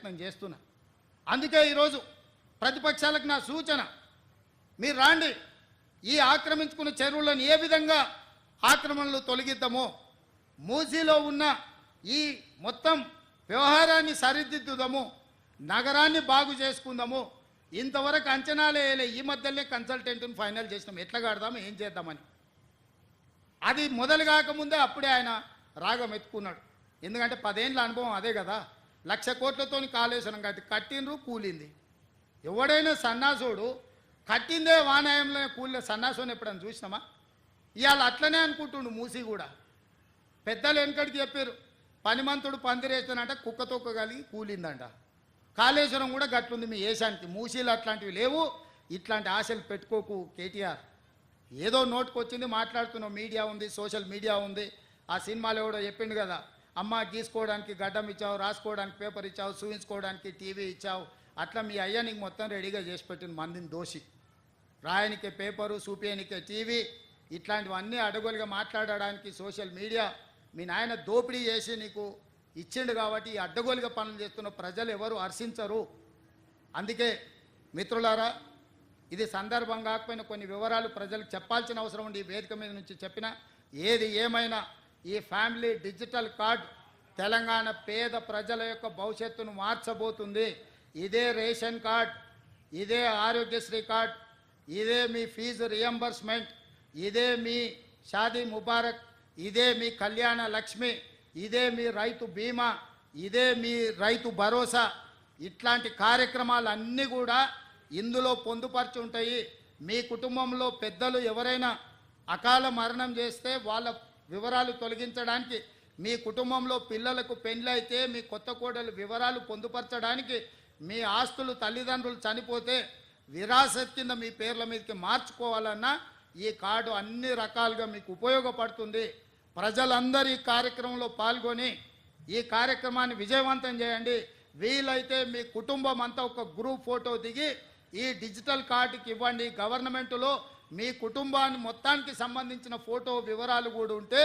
ప్రయత్నం చేస్తున్నా. అందుకే ఈరోజు ప్రతిపక్షాలకు నా సూచన, మీరు రాండి, ఈ ఆక్రమించుకున్న చెరువులను ఏ విధంగా ఆక్రమణలు తొలగిద్దామో, మూసీలో ఉన్న ఈ మొత్తం వ్యవహారాన్ని సరిదిద్దుదాము, నగరాన్ని బాగు చేసుకుందాము. ఇంతవరకు అంచనాలే వేయలే, ఈ మధ్యలోనే కన్సల్టెంట్ని ఫైనల్ చేసినాం, ఎట్లా కడదాము ఏం చేద్దామని. అది మొదలు కాకముందే అప్పుడే ఆయన రాగం ఎత్తుకున్నాడు. ఎందుకంటే 10 ఏళ్ళ అనుభవం అదే కదా. 1,00,000 కోట్లతో కాళేశ్వరం కట్టిండ్రు, కూలింది. ఎవడైనా సన్నాసుడు కట్టిందే వానాయంలో కూలిన సన్నాసుని ఎప్పుడైనా చూసినామా? ఇవాళ అట్లనే అనుకుంటుండు మూసి కూడా. పెద్దలు వెనకడికి చెప్పారు, పనిమంతుడు పందిరేస్తానంట కుక్కతొక్క కలిగి కూలిందంట. కాళేశ్వరం కూడా గట్లుంది మీ ఏషానికి. మూసీలు అట్లాంటివి లేవు, ఇట్లాంటి ఆశలు పెట్టుకోకు కేటీఆర్. ఏదో నోటుకొచ్చింది మాట్లాడుతున్నావు, మీడియా ఉంది, సోషల్ మీడియా ఉంది. ఆ సినిమాలో ఎవడో చెప్పిండు కదా, అమ్మ గీసుకోవడానికి గడ్డం ఇచ్చావు, రాసుకోవడానికి పేపర్ ఇచ్చావు, చూపించుకోవడానికి టీవీ ఇచ్చావు. అట్లా మీ అయ్య నీకు మొత్తం రెడీగా చేసి పెట్టిన మందిని దోషి. రాయనికే పేపరు, చూపించనికే టీవీ, ఇట్లాంటివన్నీ అడగలుగా మాట్లాడడానికి సోషల్ మీడియా మీ నాయన దోపిడీ చేసి నీకు ఇచ్చిండు. కాబట్టి ఈ అడ్డగోలుగా పనులు చేస్తున్న ప్రజలు ఎవరు హర్షించరు. అందుకే మిత్రులారా, ఇది సందర్భం కాకపోయినా కొన్ని వివరాలు ప్రజలకు చెప్పాల్సిన అవసరం ఉంది. ఈ వేదిక మీద నుంచి చెప్పిన ఏది ఏమైనా ఈ ఫ్యామిలీ డిజిటల్ కార్డ్ తెలంగాణ పేద ప్రజల యొక్క భవిష్యత్తును మార్చబోతుంది. ఇదే రేషన్ కార్డ్, ఇదే ఆరోగ్యశ్రీ కార్డ్, ఇదే మీ ఫీజు రియంబర్స్మెంట్, ఇదే మీ షాదీ ముబారక్, ఇదే మీ కళ్యాణ లక్ష్మి, ఇదే మీ రైతు బీమా, ఇదే మీ రైతు భరోసా. ఇట్లాంటి కార్యక్రమాలన్నీ కూడా ఇందులో పొందుపరిచి ఉంటాయి. మీ కుటుంబంలో పెద్దలు ఎవరైనా అకాల మరణం చేస్తే వాళ్ళ వివరాలు తొలగించడానికి, మీ కుటుంబంలో పిల్లలకు పెళ్లి అయితే మీ కొత్త కోడలు వివరాలు పొందుపరచడానికి, మీ ఆస్తులు తల్లిదండ్రులు చనిపోతే విరాసత్ కింద మీ పేర్ల మీదకి మార్చుకోవాలన్నా ఈ కార్డు అన్ని రకాలుగా మీకు ఉపయోగపడుతుంది. ప్రజలందరూ ఈ కార్యక్రమంలో పాల్గొని ఈ కార్యక్రమాన్ని విజయవంతం చేయండి. వీలైతే మీ కుటుంబం అంతా ఒక గ్రూప్ ఫోటో దిగి ఈ డిజిటల్ కార్డుకి ఇవ్వండి. గవర్నమెంట్లో మీ కుటుంబాన్ని మొత్తానికి సంబంధించిన ఫోటో వివరాలు కూడా ఉంటే